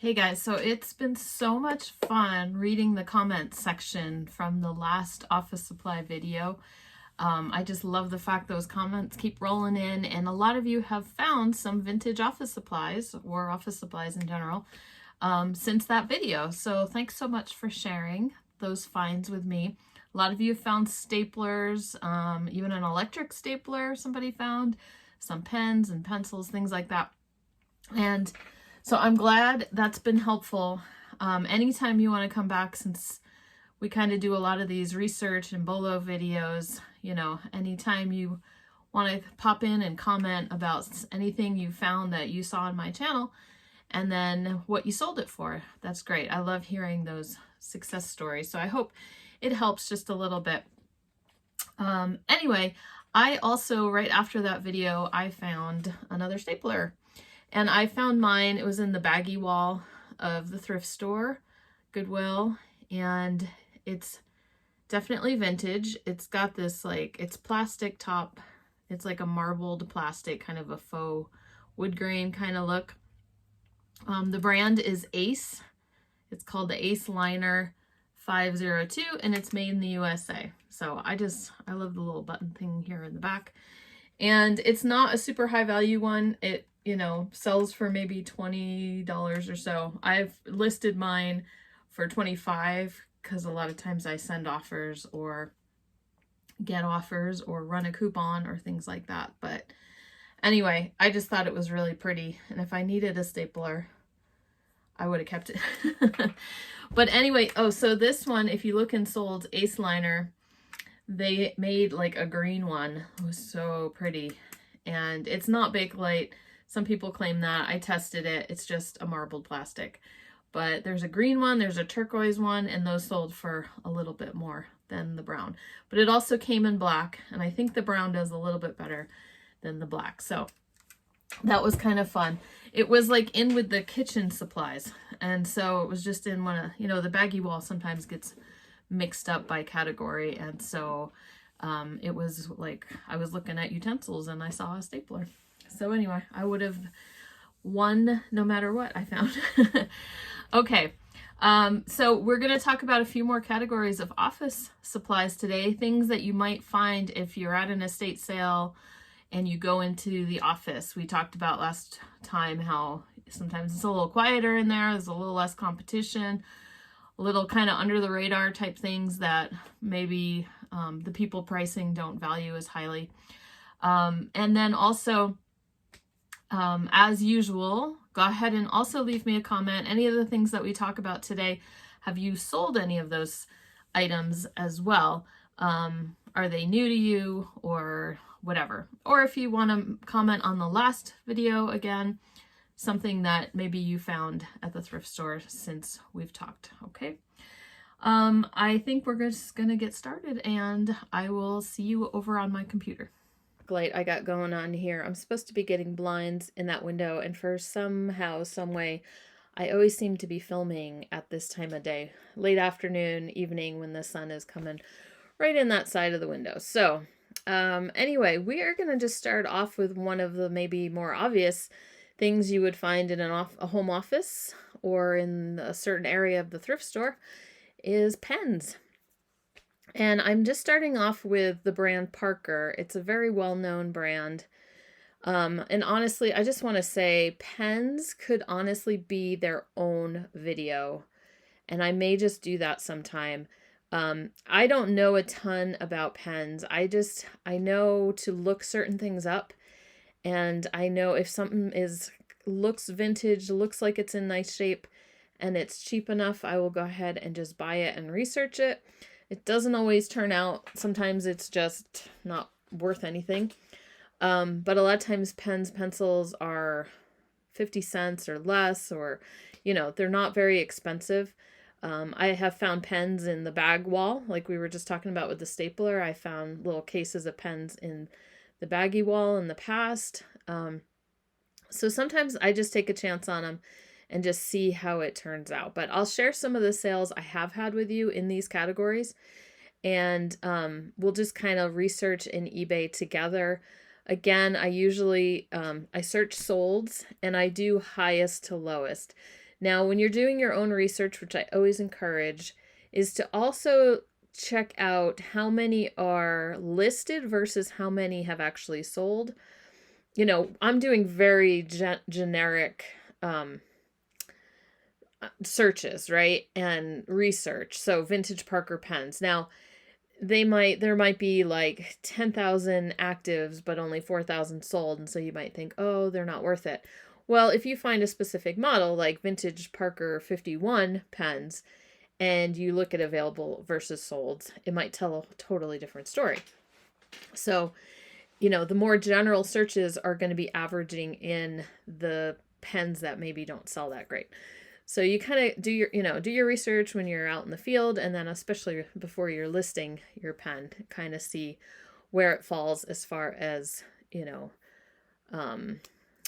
Hey guys, so it's been so much fun reading the comments section from the last office supply video. I just love the fact those comments keep rolling in, and a lot of you have found some vintage office supplies or office supplies in general since that video. So thanks so much for sharing those finds with me. A lot of you have found staplers, even an electric stapler somebody found, some pens and pencils, things like that. And so I'm glad that's been helpful. Anytime you want to come back, since we kind of do a lot of these research and BOLO videos, you know, anytime you want to pop in and comment about anything you found that you saw on my channel and then what you sold it for, that's great. I love hearing those success stories. So I hope it helps just a little bit. Anyway, I also, right after that video, I found another stapler. And I found mine, it was in the baggy wall of the thrift store, Goodwill, and it's definitely vintage. It's got this, like, it's plastic top. It's like a marbled plastic, kind of a faux wood grain kind of look. The brand is Ace. It's called the Ace Liner 502, and it's made in the USA. So I love the little button thing here in the back. And it's not a super high value one. It, you know, sells for maybe $20 or so. I've listed mine for $25 because a lot of times I send offers or get offers or run a coupon or things like that. But anyway, I just thought it was really pretty. And if I needed a stapler, I would have kept it. But anyway, oh, so this one, if you look in Sold Ace Liner, they made like a green one. It was so pretty. And it's not Bakelite. Some people claim that. I tested it. It's just a marbled plastic. But there's a green one, there's a turquoise one, and those sold for a little bit more than the brown. But it also came in black, and I think the brown does a little bit better than the black. So that was kind of fun. It was like in with the kitchen supplies. And so it was just in one of, you know, the baggy wall sometimes gets mixed up by category, and so it was like I was looking at utensils and I saw a stapler. So anyway, I would have won no matter what I found. Okay, so we're going to talk about a few more categories of office supplies today, things that you might find if you're at an estate sale and you go into the office. We talked about last time how sometimes it's a little quieter in there, there's a little less competition, little kind of under the radar type things that maybe the people pricing don't value as highly. And then also, as usual, go ahead and also leave me a comment. Any of the things that we talk about today, have you sold any of those items as well? Are they new to you or whatever? Or if you want to comment on the last video again, something that maybe you found at the thrift store since we've talked, okay? I think we're just gonna get started, and I will see you over on my computer. Light I got going on here. I'm supposed to be getting blinds in that window, and for somehow, some way, I always seem to be filming at this time of day, late afternoon, evening, when the sun is coming right in that side of the window. So anyway, we are gonna just start off with one of the maybe more obvious things you would find in a home office or in a certain area of the thrift store is pens. And I'm just starting off with the brand Parker. It's a very well-known brand. And honestly, I just want to say pens could honestly be their own video. And I may just do that sometime. I don't know a ton about pens. I know to look certain things up. And I know if something looks vintage, looks like it's in nice shape, and it's cheap enough, I will go ahead and just buy it and research it. It doesn't always turn out. Sometimes it's just not worth anything. But a lot of times pens, pencils are 50 cents or less, or, you know, they're not very expensive. I have found pens in the bag wall, like we were just talking about with the stapler. I found little cases of pens in the baggy wall in the past. So sometimes I just take a chance on them and just see how it turns out. But I'll share some of the sales I have had with you in these categories. And we'll just kind of research in eBay together. Again, I usually, I search solds and I do highest to lowest. Now, when you're doing your own research, which I always encourage, is to also check out how many are listed versus how many have actually sold. You know, I'm doing very generic searches, right? And research. So vintage Parker pens. Now, there might be like 10,000 actives, but only 4,000 sold. And so you might think, oh, they're not worth it. Well, if you find a specific model like vintage Parker 51 pens and you look at available versus sold, it might tell a totally different story. So, you know, the more general searches are going to be averaging in the pens that maybe don't sell that great. So you kind of do your research when you're out in the field, and then especially before you're listing your pen, kind of see where it falls as far as,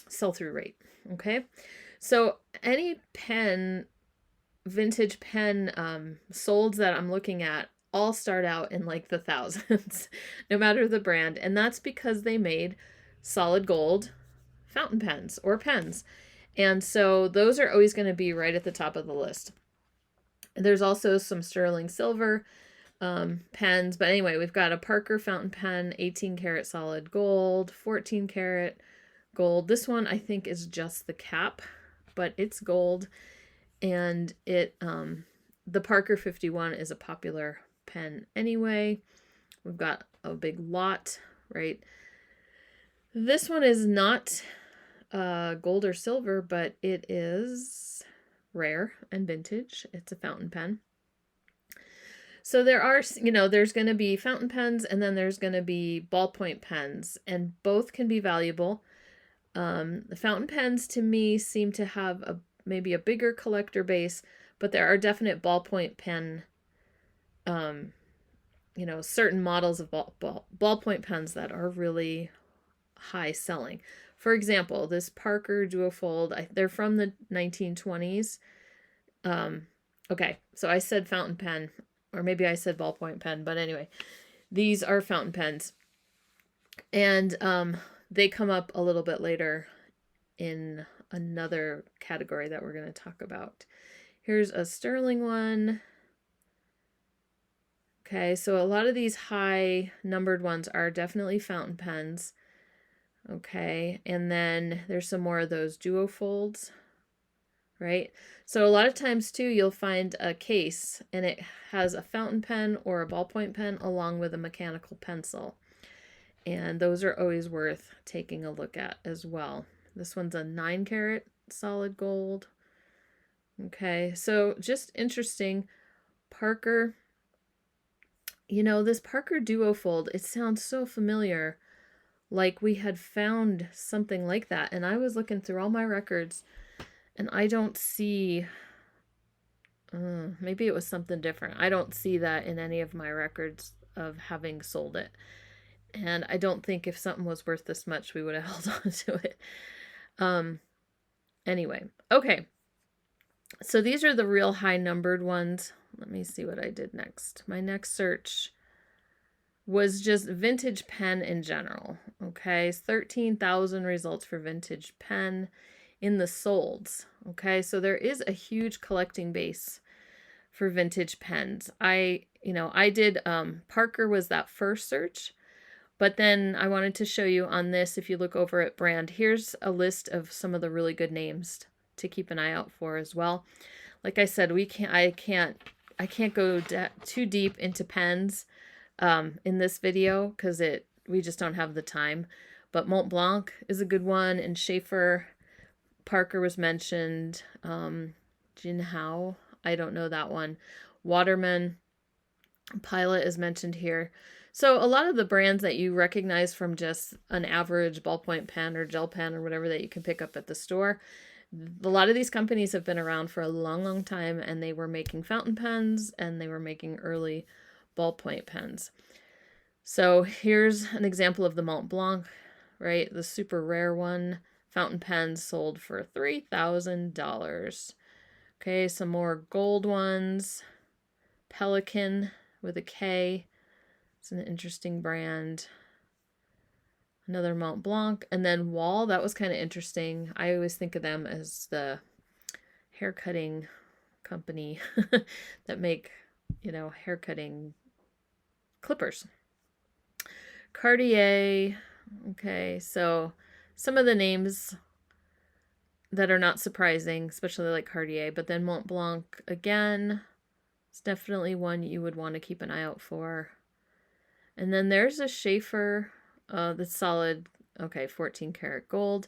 sell-through rate. Okay. So any vintage pen solds that I'm looking at all start out in like the thousands, no matter the brand. And that's because they made solid gold fountain pens or pens. And so those are always going to be right at the top of the list. There's also some sterling silver pens. But anyway, we've got a Parker fountain pen, 18 karat solid gold, 14 karat gold. This one I think is just the cap, but it's gold. And the Parker 51 is a popular pen anyway. We've got a big lot, right? This one is not gold or silver, but it is rare and vintage. It's a fountain pen. So there are, there's going to be fountain pens, and then there's going to be ballpoint pens, and both can be valuable. The fountain pens to me seem to have maybe a bigger collector base, but there are definite ballpoint pen, certain models of ballpoint pens that are really high selling. For example, this Parker Duofold, they're from the 1920s. Okay, so I said fountain pen, or maybe I said ballpoint pen, but anyway, these are fountain pens. And they come up a little bit later in another category that we're going to talk about. Here's a sterling one. Okay, so a lot of these high numbered ones are definitely fountain pens. Okay, and then there's some more of those duofolds, right? So a lot of times too, you'll find a case and it has a fountain pen or a ballpoint pen along with a mechanical pencil. And those are always worth taking a look at as well. This one's a 9 karat solid gold. Okay, so just interesting. Parker, this Parker Duofold, it sounds so familiar. Like we had found something like that. And I was looking through all my records and I don't see, maybe it was something different. I don't see that in any of my records of having sold it. And I don't think if something was worth this much, we would have held on to it. Anyway, okay. So these are the real high numbered ones. Let me see what I did next. My next search was just vintage pen in general. Okay, 13,000 results for vintage pen in the solds. Okay, so there is a huge collecting base for vintage pens. I did, Parker was that first search, but then I wanted to show you on this, if you look over at brand, here's a list of some of the really good names to keep an eye out for as well. Like I said, I can't go too deep into pens in this video because we just don't have the time. But Mont Blanc is a good one, and Schaefer. Parker was mentioned. Jinhao, I don't know that one. Waterman, Pilot is mentioned here. So a lot of the brands that you recognize from just an average ballpoint pen or gel pen or whatever that you can pick up at the store, a lot of these companies have been around for a long, long time, and they were making fountain pens and they were making early ballpoint pens. So here's an example of the Mont Blanc, right? The super rare one. Fountain pens sold for $3,000. Okay, some more gold ones. Pelican with a K. It's an interesting brand. Another Mont Blanc. And then Wall, that was kind of interesting. I always think of them as the haircutting company that make, you know, haircutting clippers. Cartier. Okay, so some of the names that are not surprising, especially like Cartier, but then Mont Blanc again, it's definitely one you would want to keep an eye out for. And then there's a Schaefer that's solid, okay, 14 karat gold.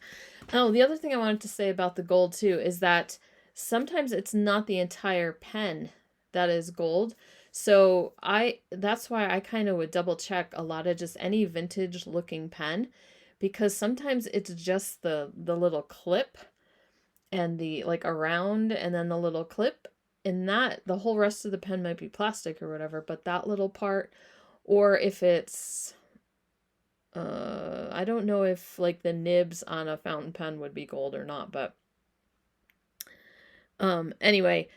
Oh, the other thing I wanted to say about the gold too is that sometimes it's not the entire pen that is gold. So that's why I kind of would double check a lot of just any vintage looking pen, because sometimes it's just the little clip and the like around and then the little clip, and that the whole rest of the pen might be plastic or whatever, but that little part, or if it's I don't know if like the nibs on a fountain pen would be gold or not, but anyway,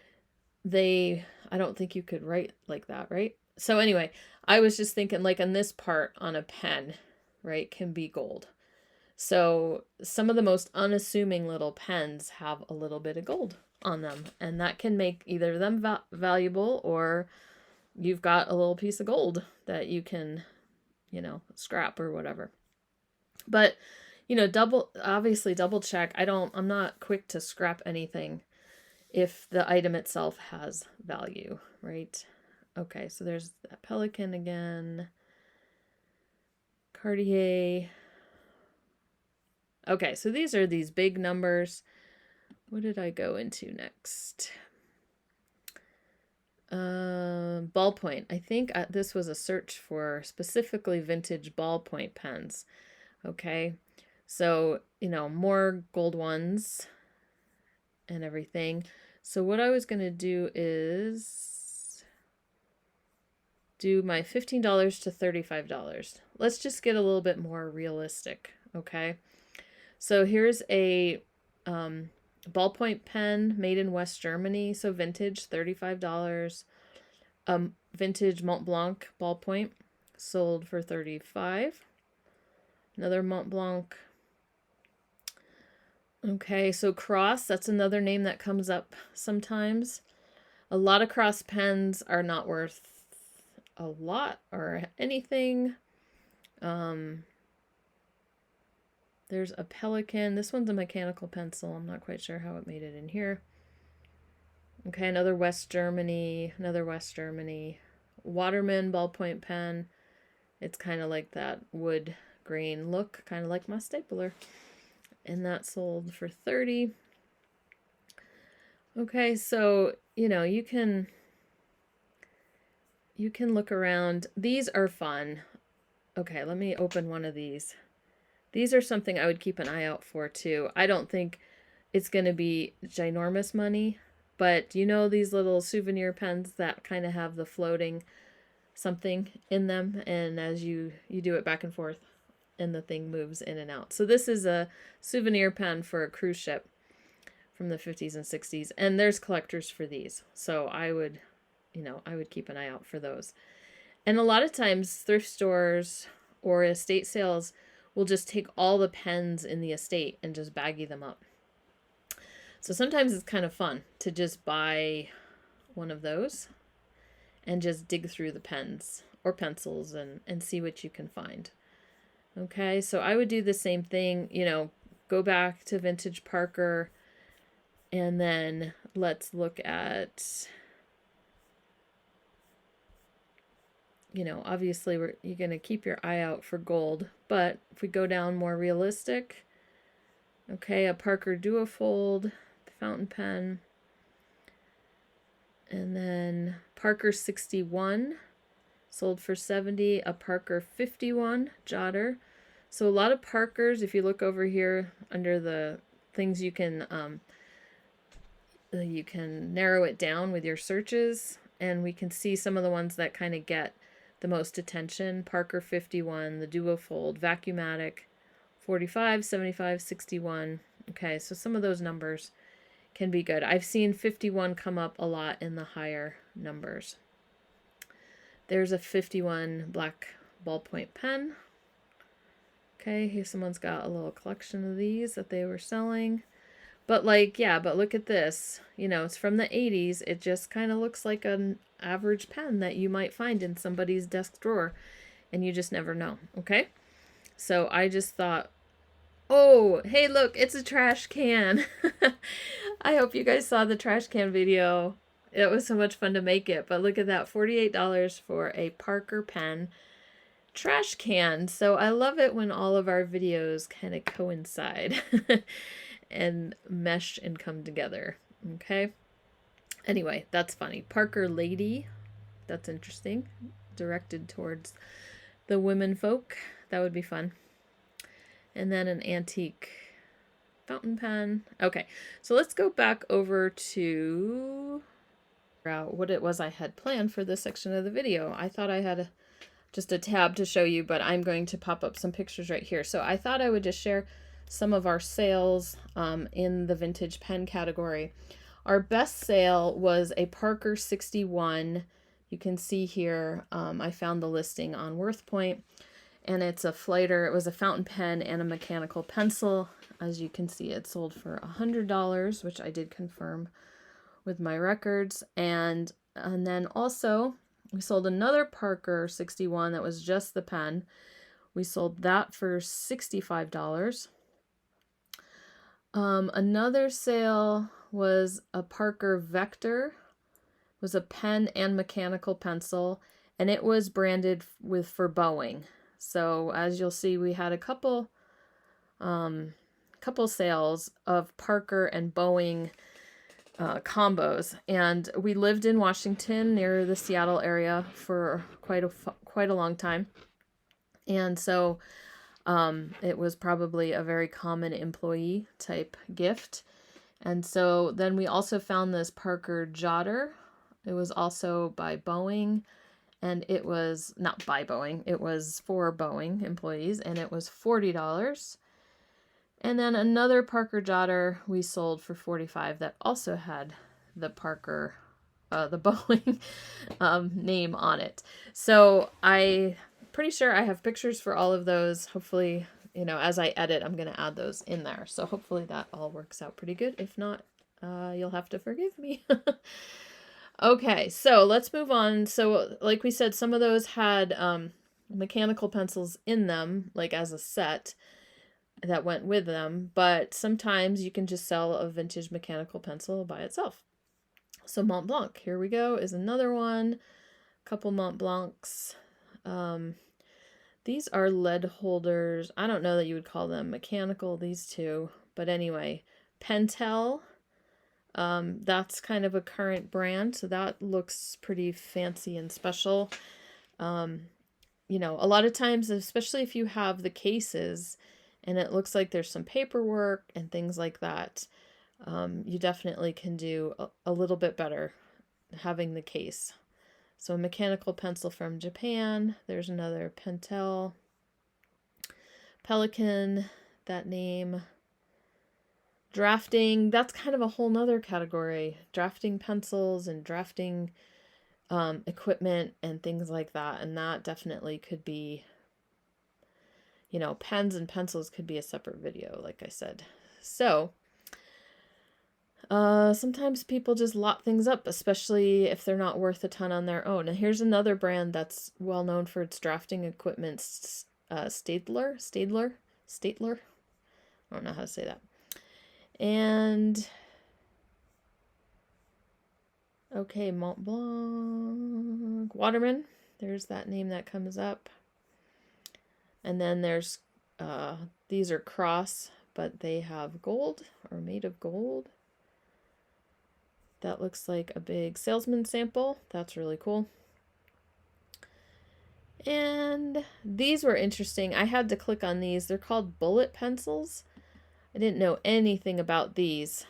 I don't think you could write like that, right? So anyway, I was just thinking like on this part on a pen, right, can be gold. So some of the most unassuming little pens have a little bit of gold on them, and that can make either them valuable, or you've got a little piece of gold that you can, you know, scrap or whatever. But, you know, obviously double check. I'm not quick to scrap anything if the item itself has value, right? Okay, so there's that Pelican again. Cartier. Okay, so these are these big numbers. What did I go into next? Ballpoint. I think this was a search for specifically vintage ballpoint pens. Okay, so, you know, more gold ones and everything. So what I was going to do is do my $15 to $35. Let's just get a little bit more realistic, okay? So here's a ballpoint pen made in West Germany, so vintage, $35. Vintage Mont Blanc ballpoint sold for $35. Another Mont Blanc. Okay, so Cross, that's another name that comes up sometimes. A lot of Cross pens are not worth a lot or anything. There's a Pelican. This one's a mechanical pencil. I'm not quite sure how it made it in here. Okay, another West Germany. Waterman ballpoint pen. It's kind of like that wood grain look, kind of like my stapler. And that sold for $30. Okay, so, you know, you can look around. These are fun. Okay, let me open one of these. These are something I would keep an eye out for too. I don't think it's going to be ginormous money, but you know these little souvenir pens that kind of have the floating something in them, and as you do it back and forth and the thing moves in and out. So this is a souvenir pen for a cruise ship from the 50s and 60s, and there's collectors for these. So I would keep an eye out for those. And a lot of times thrift stores or estate sales will just take all the pens in the estate and just baggy them up. So sometimes it's kind of fun to just buy one of those and just dig through the pens or pencils and see what you can find. Okay, so I would do the same thing, you know, go back to vintage Parker, and then let's look at, you know, obviously you're going to keep your eye out for gold, but if we go down more realistic, okay, a Parker Duofold, the fountain pen, and then Parker 61 sold for $70, a Parker 51 Jotter. So a lot of Parkers, if you look over here under the things you can narrow it down with your searches, and we can see some of the ones that kind of get the most attention. Parker 51, the Duofold, Vacuumatic, 45, 75, 61. Okay, so some of those numbers can be good. I've seen 51 come up a lot in the higher numbers. There's a 51 black ballpoint pen. Okay, here someone's got a little collection of these that they were selling. But like, yeah, but look at this. You know, it's from the 80s. It just kind of looks like an average pen that you might find in somebody's desk drawer, and you just never know, okay? So I just thought, oh, hey, look, it's a trash can. I hope you guys saw the trash can video. It was so much fun to make it, but look at that, $48 for a Parker pen trash can. So I love it when all of our videos kind of coincide and mesh and come together. Okay. Anyway, that's funny. Parker Lady. That's interesting. Directed towards the women folk. That would be fun. And then an antique fountain pen. Okay, so let's go back over to what it was I had planned for this section of the video. I thought I had just a tab to show you, but I'm going to pop up some pictures right here. So I thought I would just share some of our sales in the vintage pen category. Our best sale was a Parker 61. You can see here, I found the listing on WorthPoint, and it's a flighter. It was a fountain pen and a mechanical pencil. As you can see, it sold for $100, which I did confirm with my records. And then also, we sold another Parker 61 that was just the pen. We sold that for $65. Another sale was a Parker Vector. It was a pen and mechanical pencil, and it was branded for Boeing. So as you'll see, we had a couple sales of Parker and Boeing combos, and we lived in Washington near the Seattle area for quite a long time, and so it was probably a very common employee type gift. And so then we also found this Parker Jotter. It was also by Boeing, and it was not by Boeing, it was for Boeing employees, and it was $40. And then another Parker Jotter we sold for $45 that also had the Parker, the Boeing name on it. So I'm pretty sure I have pictures for all of those. Hopefully, you know, as I edit, I'm going to add those in there. So hopefully that all works out pretty good. If not, you'll have to forgive me. Okay, so let's move on. So like we said, some of those had mechanical pencils in them, like as a set that went with them, but sometimes you can just sell a vintage mechanical pencil by itself. So Mont Blanc, here we go, is another one. A couple Mont Blancs. These are lead holders. I don't know that you would call them mechanical, these two, but anyway, Pentel. That's kind of a current brand, so that looks pretty fancy and special. You know, a lot of times, especially if you have the cases and it looks like there's some paperwork and things like that, you definitely can do a little bit better having the case. So a mechanical pencil from Japan. There's another Pentel. Pelican, that name. Drafting, that's kind of a whole nother category. Drafting pencils and drafting equipment and things like that. And that definitely could be, you know, pens and pencils could be a separate video, like I said. So sometimes people just lot things up, especially if they're not worth a ton on their own. And here's another brand that's well known for its drafting equipment, Stadler. I don't know how to say that. And okay, Mont Blanc, Waterman. There's that name that comes up. And then there's these are Cross, but they have gold or made of gold. That looks like a big salesman sample. That's really cool. And these were interesting. I had to click on these. They're called bullet pencils. I didn't know anything about these.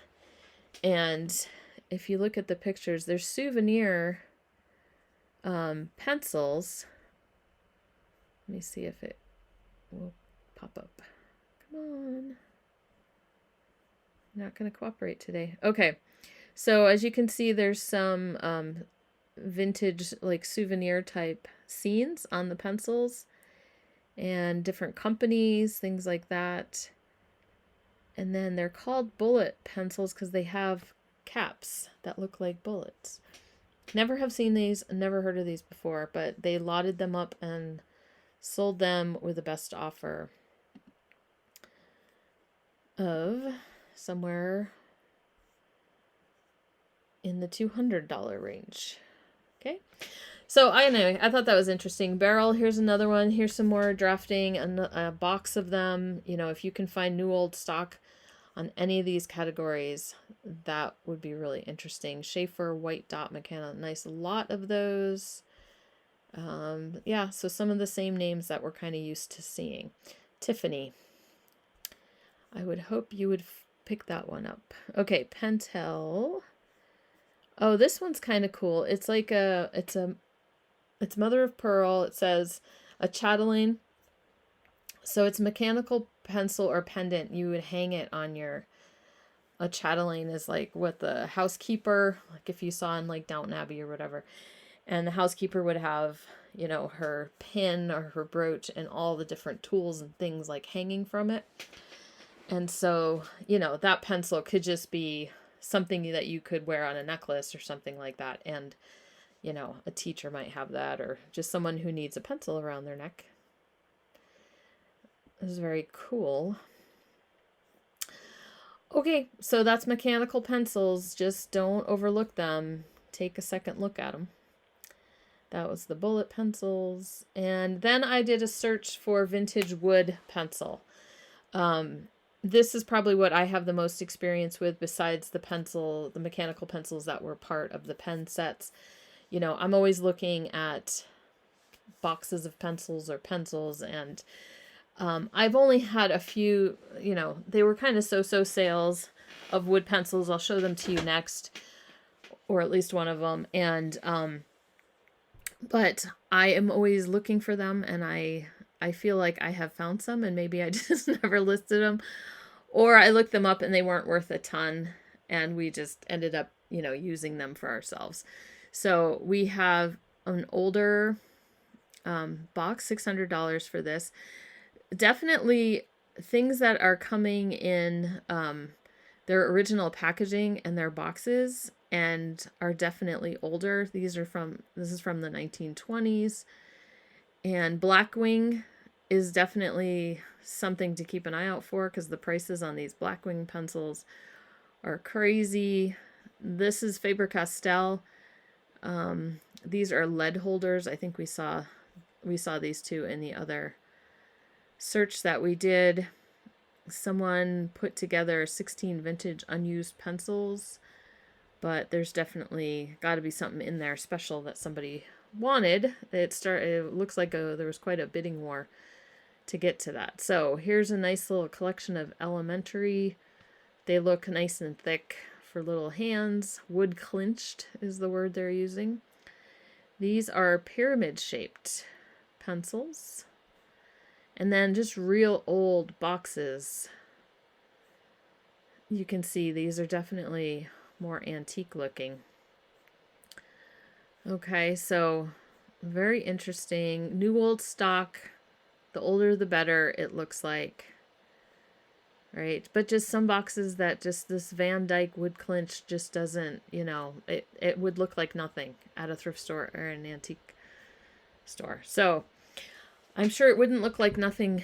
And if you look at the pictures, they're souvenir pencils. Let me see if it will pop up. Come on. Not going to cooperate today. Okay. So as you can see, there's some vintage, like souvenir type scenes on the pencils and different companies, things like that. And then they're called bullet pencils because they have caps that look like bullets. Never have seen these, never heard of these before, but they lotted them up and sold them with the best offer of somewhere in the $200 range. Okay. So anyway, I thought that was interesting. Barrel, here's another one. Here's some more drafting, a box of them. You know, if you can find new old stock on any of these categories, that would be really interesting. Schaefer, white dot mechanical, nice lot of those. Yeah, so some of the same names that we're kind of used to seeing. Tiffany. I would hope you would pick that one up. Okay, Pentel. Oh, this one's kind of cool. It's like it's mother of pearl. It says a chatelaine. So it's mechanical pencil or pendant. You would hang it on a chatelaine is like what the housekeeper, like if you saw in like Downton Abbey or whatever. And the housekeeper would have, you know, her pin or her brooch and all the different tools and things like hanging from it. And so, you know, that pencil could just be something that you could wear on a necklace or something like that. And, you know, a teacher might have that, or just someone who needs a pencil around their neck. This is very cool. Okay, so that's mechanical pencils. Just don't overlook them. Take a second look at them. That was the bullet pencils. And then I did a search for vintage wood pencil. This is probably what I have the most experience with besides the mechanical pencils that were part of the pen sets. You know, I'm always looking at boxes of pencils or pencils, and I've only had a few, you know, they were kind of so-so sales of wood pencils. I'll show them to you next, or at least one of them. And, but I am always looking for them, and I feel like I have found some and maybe I just never listed them, or I looked them up and they weren't worth a ton and we just ended up, you know, using them for ourselves. So we have an older box, $600 for this. Definitely things that are coming in their original packaging and their boxes and are definitely older. This is from the 1920s. And Blackwing is definitely something to keep an eye out for because the prices on these Blackwing pencils are crazy. This is Faber-Castell. These are lead holders. I think we saw these two in the other search that we did. Someone put together 16 vintage unused pencils, but there's definitely got to be something in there special that somebody wanted. It looks like there was quite a bidding war to get to that. So here's a nice little collection of elementary. They look nice and thick for little hands. Wood clinched is the word they're using. These are pyramid shaped pencils. And then just real old boxes. You can see these are definitely more antique looking. Okay, so very interesting. New old stock. The older the better, it looks like. Right? But just some boxes that just this Van Dyke wood clinch just doesn't, you know, it would look like nothing at a thrift store or an antique store. So I'm sure it wouldn't look like nothing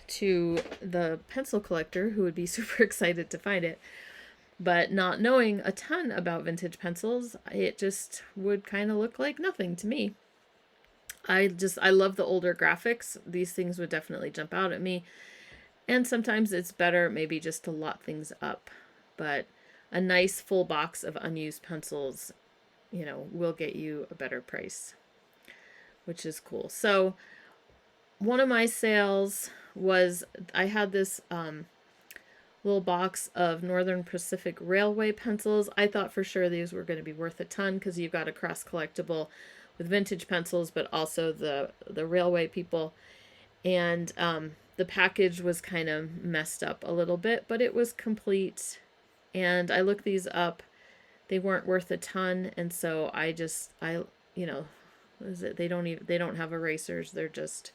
to the pencil collector who would be super excited to find it. But not knowing a ton about vintage pencils, it just would kind of look like nothing to me. I love the older graphics. These things would definitely jump out at me. And sometimes it's better maybe just to lot things up. But a nice full box of unused pencils, you know, will get you a better price, which is cool. So one of my sales was, I had this little box of Northern Pacific Railway pencils. I thought for sure these were going to be worth a ton because you've got a cross collectible with vintage pencils, but also the railway people. And the package was kind of messed up a little bit, but it was complete. And I looked these up. They weren't worth a ton, and so I you know, they don't have erasers. They're just,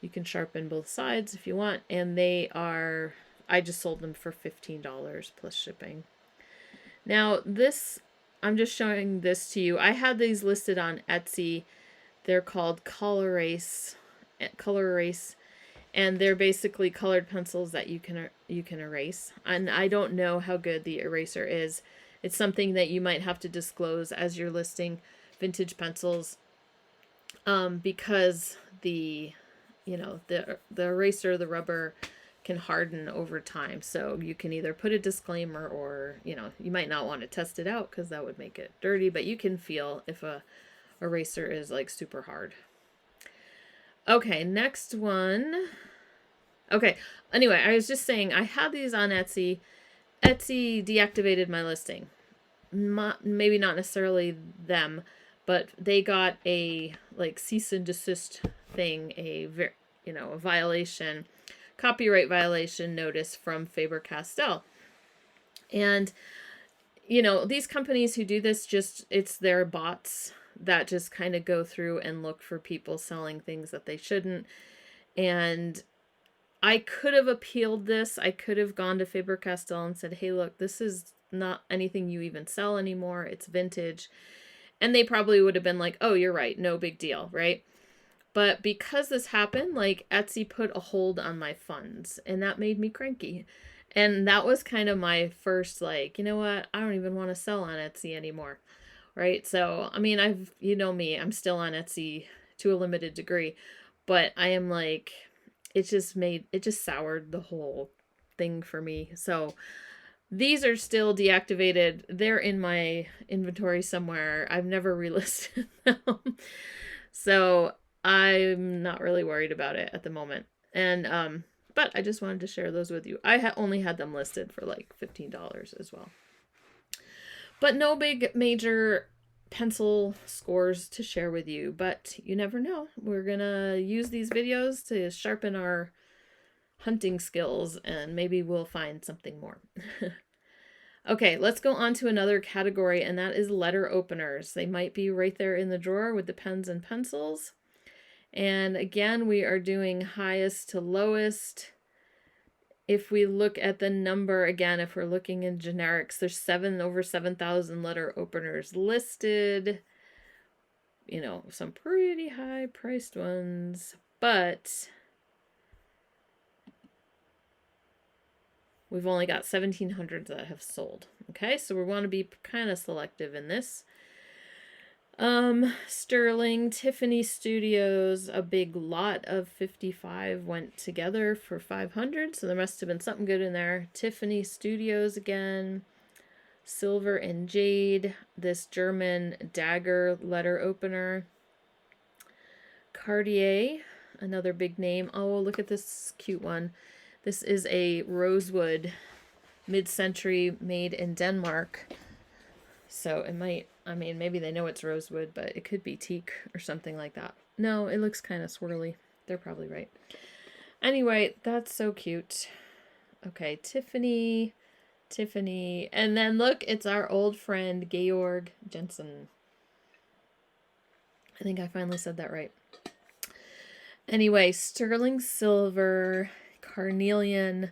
you can sharpen both sides if you want, and they are I just sold them for $15 plus shipping. Now this, I'm just showing this to you. I had these listed on Etsy. They're called Color Erase, and they're basically colored pencils that you can erase. And I don't know how good the eraser is. It's something that you might have to disclose as you're listing vintage pencils, because the eraser, the rubber, can harden over time. So you can either put a disclaimer, or you might not want to test it out because that would make it dirty, but you can feel if a eraser is like super hard. Okay, next one. Okay, anyway, I was just saying I had these on Etsy. Etsy deactivated my listing. Maybe not necessarily them, but they got a like cease and desist thing, a violation, copyright violation notice from Faber-Castell. And these companies who do this, it's their bots that just kind of go through and look for people selling things that they shouldn't. And I could have appealed this. I could have gone to Faber-Castell and said, hey, look, this is not anything you even sell anymore. It's vintage. And they probably would have been like, oh, you're right. No big deal, right? But because this happened, like, Etsy put a hold on my funds, and that made me cranky. And that was kind of my first, like, you know what? I don't even want to sell on Etsy anymore, right? So, I mean, me, I'm still on Etsy to a limited degree, but I am like, it just soured the whole thing for me. So these are still deactivated. They're in my inventory somewhere. I've never relisted them. So I'm not really worried about it at the moment. And, but I just wanted to share those with you. I only had them listed for like $15 as well. But no big major pencil scores to share with you, but you never know. We're gonna use these videos to sharpen our hunting skills, and maybe we'll find something more. Okay, let's go on to another category, and that is letter openers. They might be right there in the drawer with the pens and pencils. And again, we are doing highest to lowest. If we look at the number, again, if we're looking in generics, there's over 7,000 letter openers listed. Some pretty high priced ones, but we've only got 1,700 that have sold. Okay, so we want to be kind of selective in this. Sterling, Tiffany Studios, a big lot of 55 went together for 500, so there must have been something good in there. Tiffany Studios again. Silver and Jade, this German dagger letter opener. Cartier, another big name. Oh, look at this cute one. This is a rosewood, mid-century, made in Denmark. So it might, maybe they know it's rosewood, but it could be teak or something like that. No, it looks kind of swirly. They're probably right. Anyway, that's so cute. Okay, Tiffany. And then look, it's our old friend, Georg Jensen. I think I finally said that right. Anyway, sterling silver, carnelian,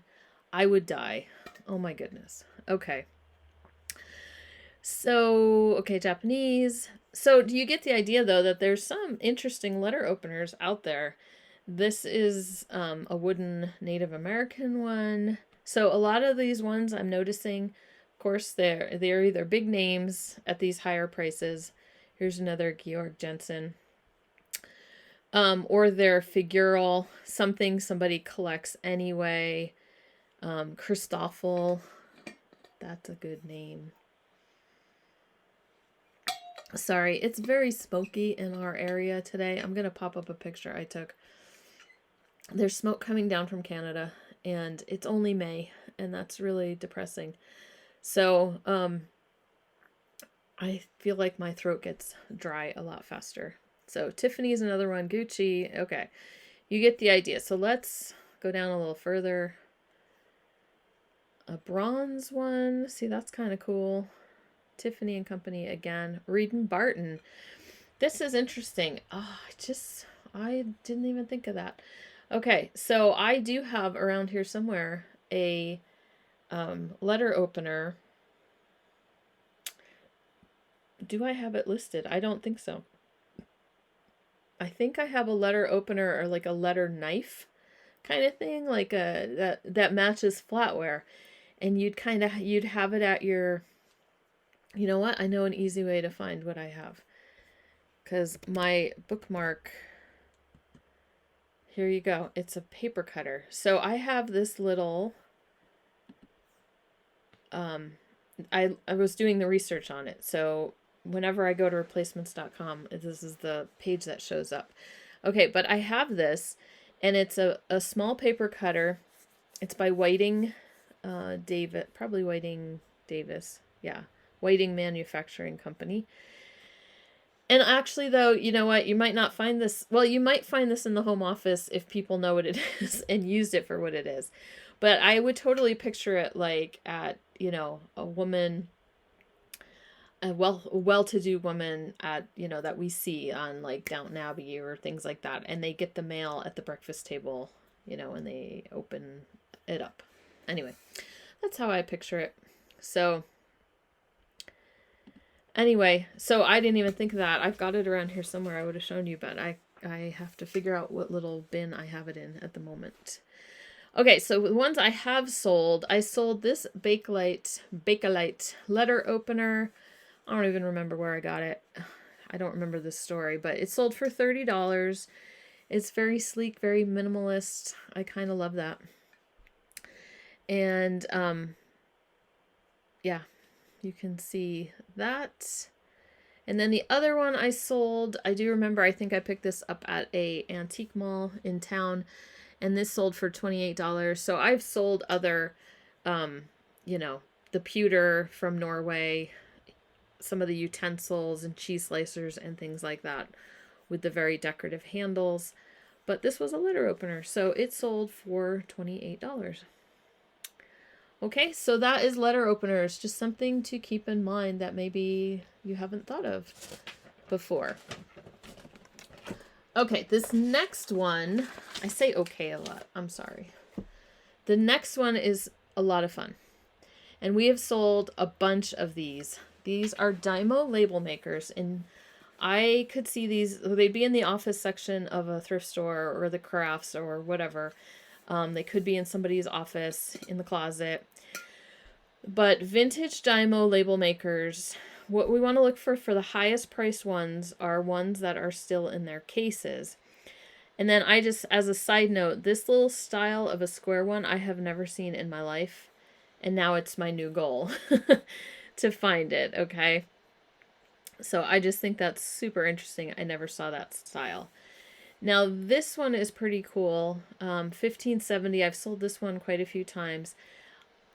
I would die. Oh my goodness. Okay. So, okay, Japanese. So do you get the idea, though, that there's some interesting letter openers out there? This is a wooden Native American one. So a lot of these ones I'm noticing, of course, they're either big names at these higher prices. Here's another Georg Jensen. Or they're figural, something somebody collects anyway. Christoffel, that's a good name. Sorry, it's very smoky in our area today. I'm going to pop up a picture I took. There's smoke coming down from Canada, and it's only May, and that's really depressing. So, I feel like my throat gets dry a lot faster. So, Tiffany is another one. Gucci. Okay, you get the idea. So, let's go down a little further. A bronze one. See, that's kind of cool. Tiffany and Company again. Reed and Barton. This is interesting. Oh, I didn't even think of that. Okay, so I do have around here somewhere a letter opener. Do I have it listed? I don't think so. I think I have a letter opener or like a letter knife kind of thing, like that matches Flatware, and you'd have it at your. You know what? I know an easy way to find what I have, because my bookmark. Here you go. It's a paper cutter. So I have this little. I was doing the research on it, so whenever I go to replacements.com, this is the page that shows up. Okay, but I have this, and it's a small paper cutter. It's by Whiting Davis. Yeah, Whiting Manufacturing Company. And actually, though, you know what? You might not find this. Well, you might find this in the home office if people know what it is and used it for what it is. But I would totally picture it like at, a woman, a well-to-do woman at, that we see on like Downton Abbey or things like that. And they get the mail at the breakfast table, and they open it up. Anyway, that's how I picture it. So anyway, so I didn't even think of that. I've got it around here somewhere. I would have shown you, but I have to figure out what little bin I have it in at the moment. Okay, so the ones I have sold, I sold this Bakelite letter opener. I don't even remember where I got it. I don't remember the story, but it sold for $30. It's very sleek, very minimalist. I kind of love that. And yeah, you can see that. And then the other one I sold, I do remember, I think I picked this up at a antique mall in town, and this sold for $28. So I've sold other, the pewter from Norway, some of the utensils and cheese slicers and things like that with the very decorative handles. But this was a letter opener, so it sold for $28. Okay, so that is letter openers. Just something to keep in mind that maybe you haven't thought of before. Okay, this next one, I say okay a lot. I'm sorry. The next one is a lot of fun. And we have sold a bunch of these. These are Dymo label makers. And I could see these, they'd be in the office section of a thrift store or the crafts or whatever. They could be in somebody's office, in the closet. But vintage Dymo label makers, what we want to look for the highest priced ones are ones that are still in their cases. And then I just, as a side note, this little style of a square one I have never seen in my life. And now it's my new goal to find it, okay? So I just think that's super interesting. I never saw that style. Now this one is pretty cool. $15.70. I've sold this one quite a few times.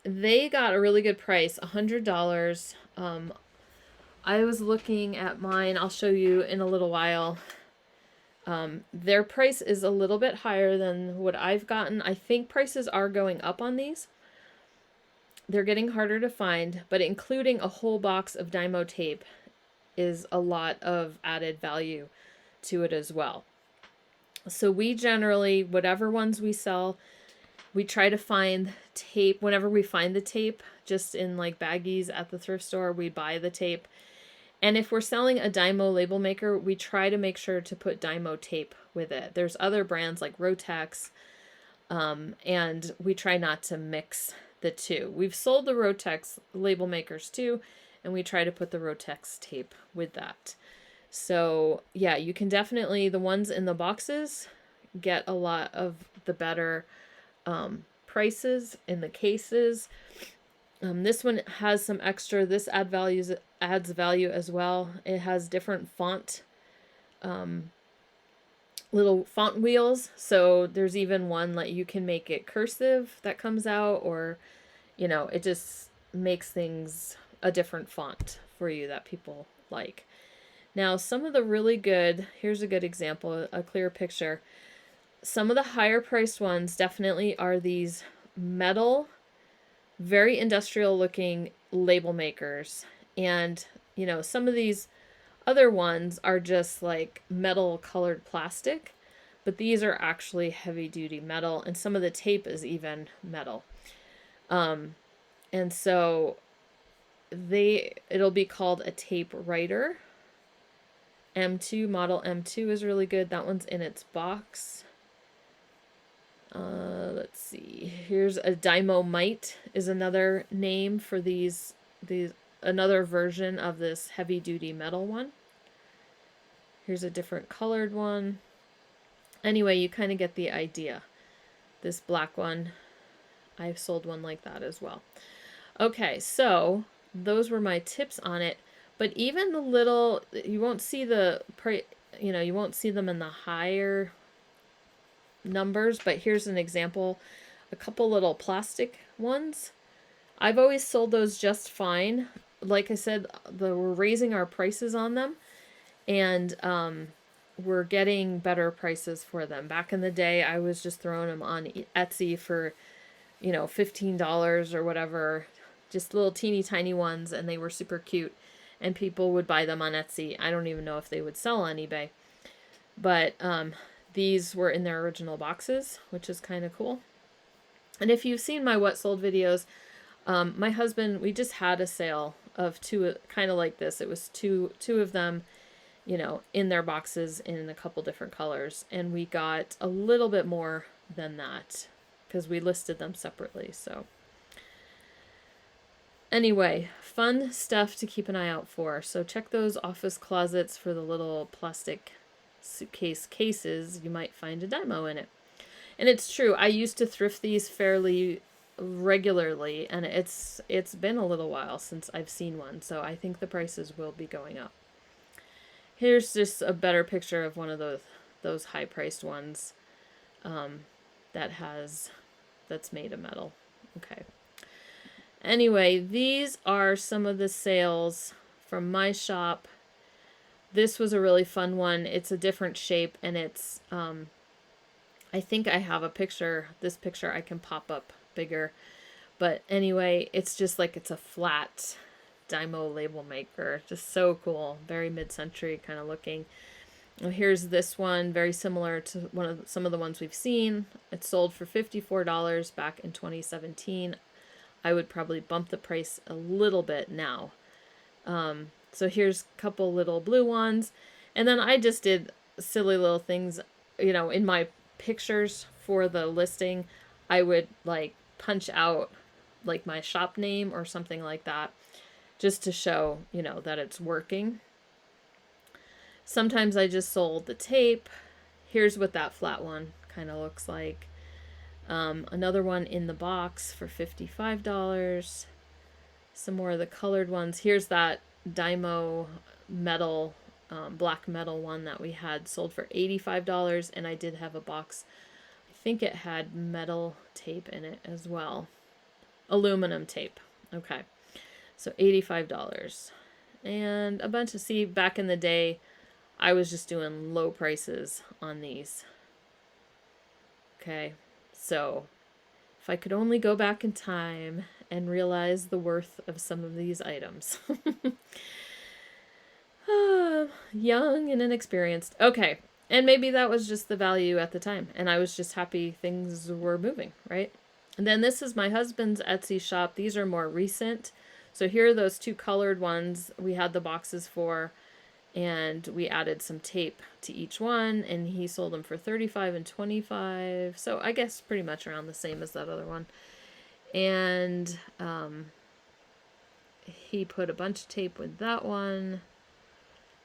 They got a really good price, $100. I was looking at mine. I'll show you in a little while. Their price is a little bit higher than what I've gotten. I think prices are going up on these. They're getting harder to find, but including a whole box of Dymo tape is a lot of added value to it as well. So we generally, whatever ones we sell, we try to find tape. Whenever we find the tape, just in like baggies at the thrift store, we buy the tape. And if we're selling a Dymo label maker, we try to make sure to put Dymo tape with it. There's other brands like Rotex, and we try not to mix the two. We've sold the Rotex label makers too, and we try to put the Rotex tape with that. So yeah, you can definitely, the ones in the boxes get a lot of the better prices in the cases. This one has some extra, this adds value as well. It has different font, little font wheels. So there's even one that you can make it cursive that comes out, or, it just makes things a different font for you that people like. Now, some of the really good, here's a good example, a clear picture. Some of the higher priced ones definitely are these metal, very industrial looking label makers. And, some of these other ones are just like metal colored plastic, but these are actually heavy duty metal, and some of the tape is even metal. And so it'll be called a tape writer. M2, model M2 is really good. That one's in its box. Let's see. Here's a Dymo Mite is another name for these another version of this heavy duty metal one. Here's a different colored one. Anyway, you kind of get the idea. This black one, I've sold one like that as well. Okay, so those were my tips on it. But even the little, you won't see you won't see them in the higher numbers, but here's an example. A couple little plastic ones. I've always sold those just fine. Like I said, we're raising our prices on them, and we're getting better prices for them. Back in the day, I was just throwing them on Etsy for, $15 or whatever, just little teeny tiny ones, and they were super cute, and people would buy them on Etsy. I don't even know if they would sell on eBay, but these were in their original boxes, which is kind of cool. And if you've seen my what sold videos, my husband, we just had a sale of two kind of like this. It was two of them, in their boxes in a couple different colors, and we got a little bit more than that because we listed them separately. So anyway, fun stuff to keep an eye out for. So check those office closets for the little plastic suitcase cases. You might find a Dymo in it. And it's true, I used to thrift these fairly regularly, and it's been a little while since I've seen one, so I think the prices will be going up. Here's just a better picture of one of those high-priced ones that's made of metal. Okay. Anyway, these are some of the sales from my shop. This was a really fun one. It's a different shape, and it's I think I have a picture. This picture I can pop up bigger. But anyway, it's just like it's a flat Dymo label maker. Just so cool. Very mid-century kind of looking. Well, here's this one, very similar to some of the ones we've seen. It sold for $54 back in 2017. I would probably bump the price a little bit now. So here's a couple little blue ones. And then I just did silly little things, in my pictures for the listing. I would like punch out like my shop name or something like that, just to show, that it's working. Sometimes I just sold the tape. Here's what that flat one kind of looks like. Another one in the box for $55. Some more of the colored ones. Here's that Dymo metal, black metal one that we had sold for $85, and I did have a box. I think it had metal tape in it as well. Aluminum tape. Okay. So $85. And a bunch of, back in the day, I was just doing low prices on these. Okay. So if I could only go back in time and realize the worth of some of these items. Young and inexperienced. Okay. And maybe that was just the value at the time, and I was just happy things were moving, right? And then this is my husband's Etsy shop. These are more recent. So here are those two colored ones we had the boxes for, and we added some tape to each one, and he sold them for $35 and $25. So I guess pretty much around the same as that other one. And he put a bunch of tape with that one.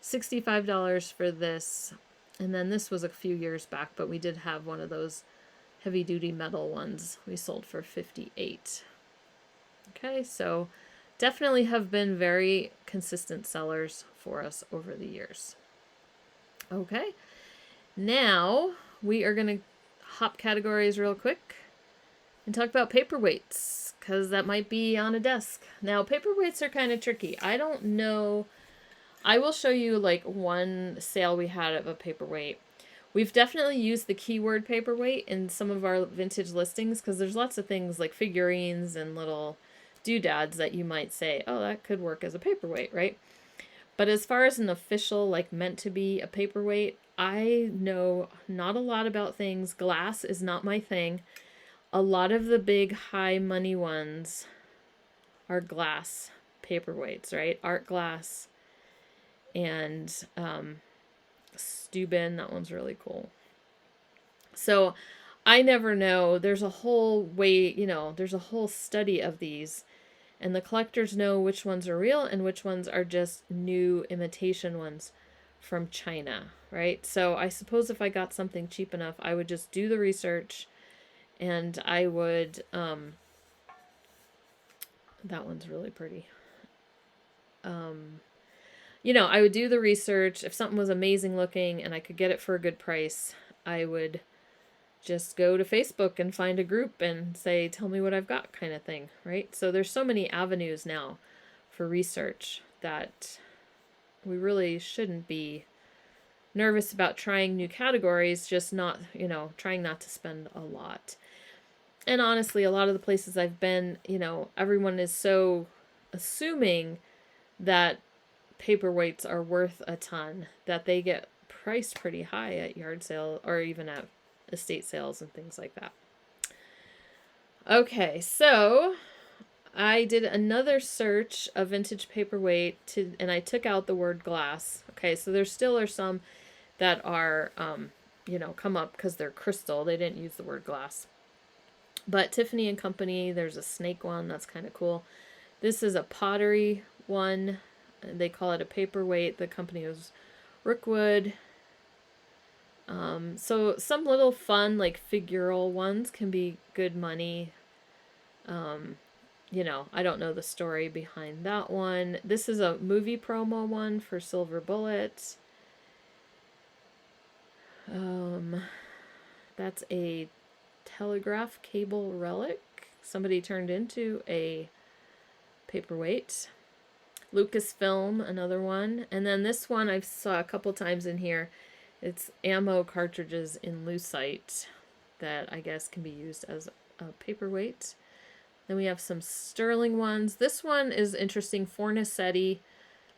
$65 for this. And then this was a few years back, but we did have one of those heavy duty metal ones we sold for $58. Okay, so definitely have been very consistent sellers for us over the years. Okay, now we are going to hop categories real quick and talk about paperweights, because that might be on a desk. Now, paperweights are kind of tricky. I don't know. I will show you like one sale we had of a paperweight. We've definitely used the keyword paperweight in some of our vintage listings, because there's lots of things like figurines and little doodads that you might say, oh, that could work as a paperweight, right? But as far as an official, like meant to be a paperweight, I know not a lot about things. Glass is not my thing. A lot of the big high money ones are glass paperweights, right? Art glass and Steuben, that one's really cool. So I never know. There's a whole way, there's a whole study of these, and the collectors know which ones are real and which ones are just new imitation ones from China, right? So I suppose if I got something cheap enough, I would just do the research, and I would, that one's really pretty. I would do the research. If something was amazing looking and I could get it for a good price, I would just go to Facebook and find a group and say, tell me what I've got, kind of thing, right? So there's so many avenues now for research that we really shouldn't be nervous about trying new categories, just not, trying not to spend a lot. And honestly, a lot of the places I've been, everyone is so assuming that paperweights are worth a ton that they get priced pretty high at yard sale or even at estate sales and things like that. Okay, so I did another search of vintage paperweight and I took out the word glass. Okay, so there still are some that are, come up because they're crystal. They didn't use the word glass. But Tiffany & Company, there's a snake one. That's kind of cool. This is a pottery one. They call it a paperweight. The company was Rookwood. So some little fun, like figural ones can be good money. I don't know the story behind that one. This is a movie promo one for Silver Bullet. That's a telegraph cable relic. Somebody turned into a paperweight. Lucasfilm, another one. And then this one I saw a couple times in here. It's ammo cartridges in lucite that I guess can be used as a paperweight. Then we have some sterling ones. This one is interesting, Fornasetti.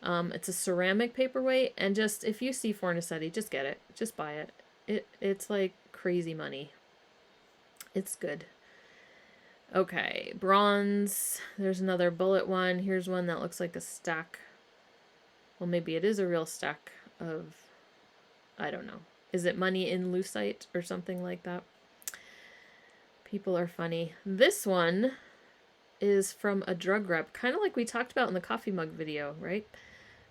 It's a ceramic paperweight, and just if you see Fornasetti, just get it. Just buy it. It's like crazy money. It's good. Okay, bronze. There's another bullet one. Here's one that looks like a stack. Well, maybe it is a real stack of, I don't know. Is it money in lucite or something like that? People are funny. This one is from a drug rep, kind of like we talked about in the coffee mug video, right?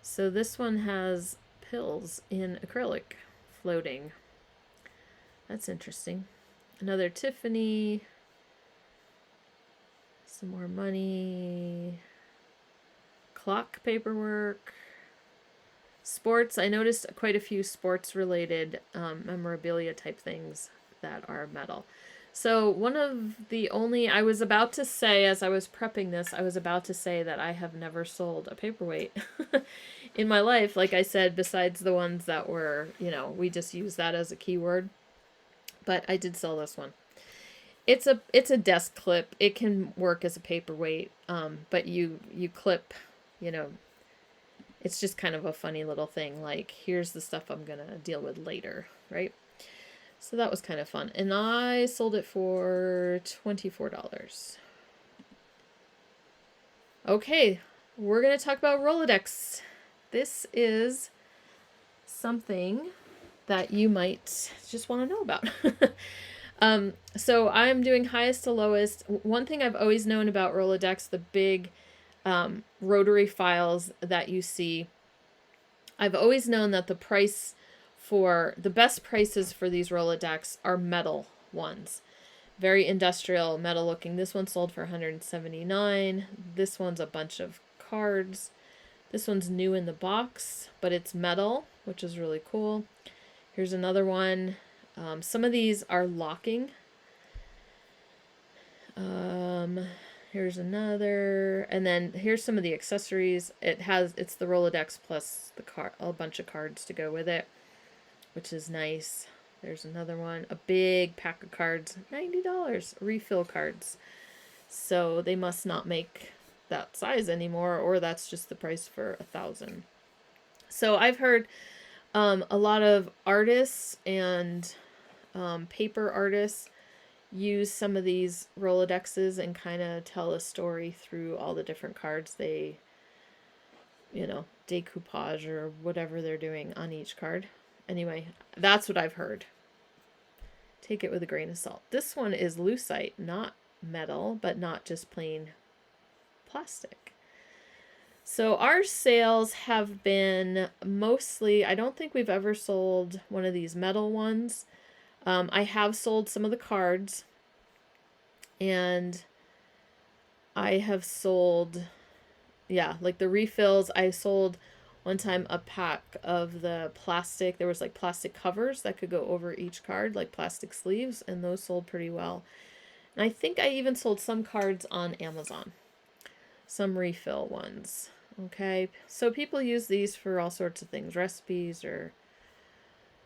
So this one has pills in acrylic floating. That's interesting. Another Tiffany. Some more money. Clock paperwork. Sports. I noticed quite a few sports related memorabilia type things that are metal. So one of the only, I was about to say, as I was prepping this, I was about to say that I have never sold a paperweight in my life. Like I said, besides the ones that were, we just use that as a keyword. But I did sell this one. It's a desk clip. It can work as a paperweight, but you clip, it's just kind of a funny little thing. Like, here's the stuff I'm going to deal with later, right? So that was kind of fun. And I sold it for $24. Okay, we're going to talk about Rolodex. This is something that you might just want to know about. So I'm doing highest to lowest. One thing I've always known about Rolodex, the big rotary files that you see, I've always known that the best prices for these Rolodex are metal ones. Very industrial, metal looking. This one sold for $179. This one's a bunch of cards. This one's new in the box, but it's metal, which is really cool. Here's another one. Some of these are locking. Here's another, and then here's some of the accessories. It's the Rolodex plus a bunch of cards to go with it, which is nice. There's another one, a big pack of cards, $90, refill cards. So they must not make that size anymore, or that's just the price for 1,000. So I've heard a lot of artists and paper artists use some of these Rolodexes and kind of tell a story through all the different cards they, you know, decoupage or whatever they're doing on each card. Anyway, that's what I've heard. Take it with a grain of salt. This one is lucite, not metal, but not just plain plastic. So our sales have been mostly, I don't think we've ever sold one of these metal ones. I have sold some of the cards, and I have sold, yeah, like the refills. I sold one time a pack of the plastic. There was like plastic covers that could go over each card, like plastic sleeves, and those sold pretty well. And I think I even sold some cards on Amazon, some refill ones. Okay, so people use these for all sorts of things, recipes or,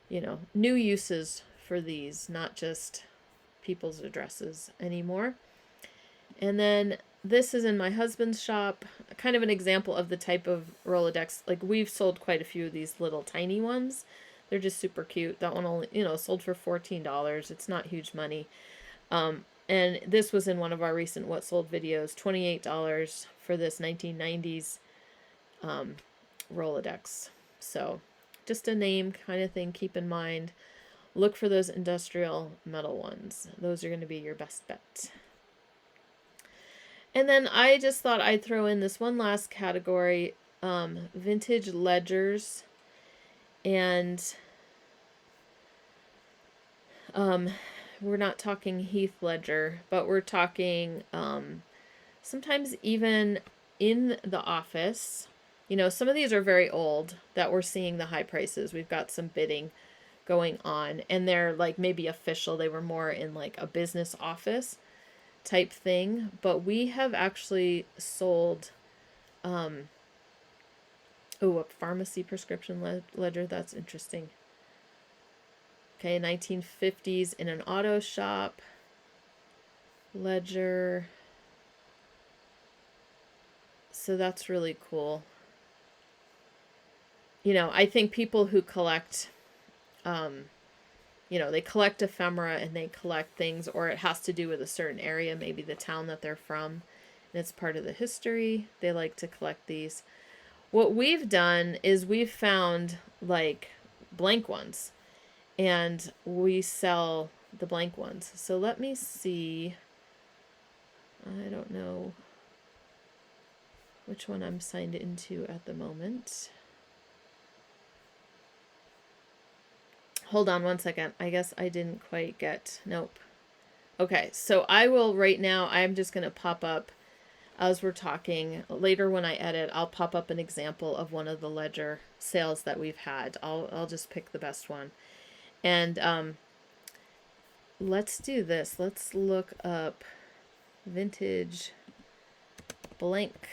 you know, new uses for these, not just people's addresses anymore. And then this is in my husband's shop, kind of an example of the type of Rolodex. Like, we've sold quite a few of these little tiny ones. They're just super cute. That one only, you know, sold for $14. It's not huge money. And this was in one of our recent What Sold videos, $28 for this 1990s Rolodex. So just a name kind of thing, keep in mind. Look for those industrial metal ones. Those are going to be your best bet. And then I just thought I'd throw in this one last category, vintage ledgers. And we're not talking Heath ledger, but we're talking sometimes even in the office. You know, some of these are very old that we're seeing the high prices. We've got some bidding going on, and they're like maybe official. They were more in like a business office type thing, but we have actually sold a pharmacy prescription ledger. That's interesting. Okay, 1950s in an auto shop ledger. So that's really cool. You know, I think people who collect, you know, they collect ephemera and they collect things, or it has to do with a certain area, maybe the town that they're from, and it's part of the history. They like to collect these. What we've done is we've found like blank ones, and we sell the blank ones. So let me see. I don't know which one I'm signed into at the moment. Hold on one second. I guess I didn't quite get, nope. Okay, so I will right now, I'm just going to pop up as we're talking. Later when I edit, I'll pop up an example of one of the ledger sales that we've had. I'll just pick the best one. And let's do this. Let's look up vintage blank.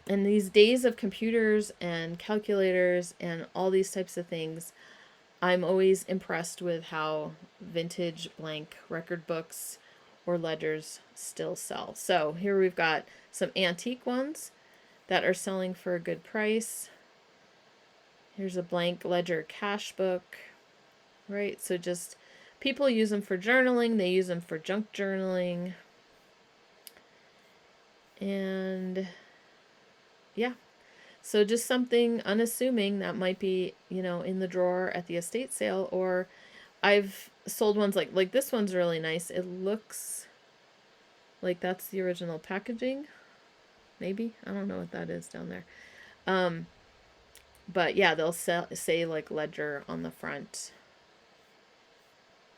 In these days of computers and calculators and all these types of things, I'm always impressed with how vintage blank record books or ledgers still sell. So here we've got some antique ones that are selling for a good price. Here's a blank ledger cash book, right? So just people use them for journaling. They use them for junk journaling. And yeah, so just something unassuming that might be, you know, in the drawer at the estate sale. Or I've sold ones like this one's really nice. It looks like that's the original packaging. Maybe, I don't know what that is down there. But yeah, they'll say like ledger on the front.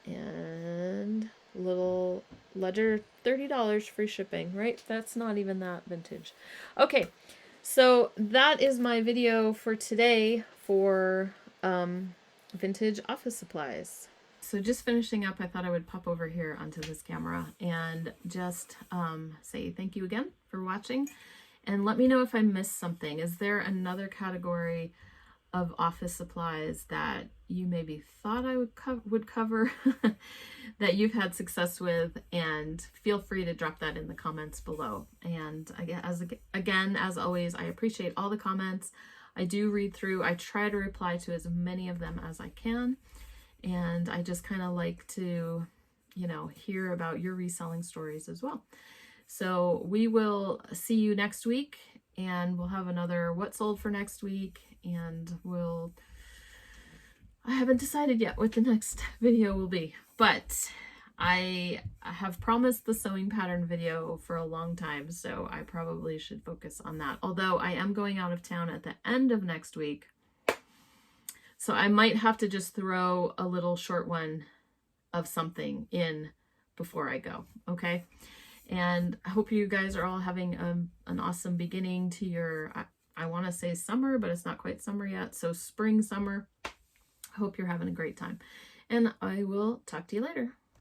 And little ledger, $30 free shipping, right? That's not even that vintage. Okay. So that is my video for today for vintage office supplies. So just finishing up, I thought I would pop over here onto this camera and just say thank you again for watching. And let me know if I missed something. Is there another category of office supplies that you maybe thought I would cover that you've had success with? And feel free to drop that in the comments below. And again, as always, I appreciate all the comments. I do read through. I try to reply to as many of them as I can. And I just kind of like to, you know, hear about your reselling stories as well. So we will see you next week, and we'll have another what sold for next week, and I haven't decided yet what the next video will be, but I have promised the sewing pattern video for a long time, so I probably should focus on that. Although I am going out of town at the end of next week, so I might have to just throw a little short one of something in before I go, okay? And I hope you guys are all having an awesome beginning to your, I want to say summer, but it's not quite summer yet, so spring, summer. I hope you're having a great time. And I will talk to you later.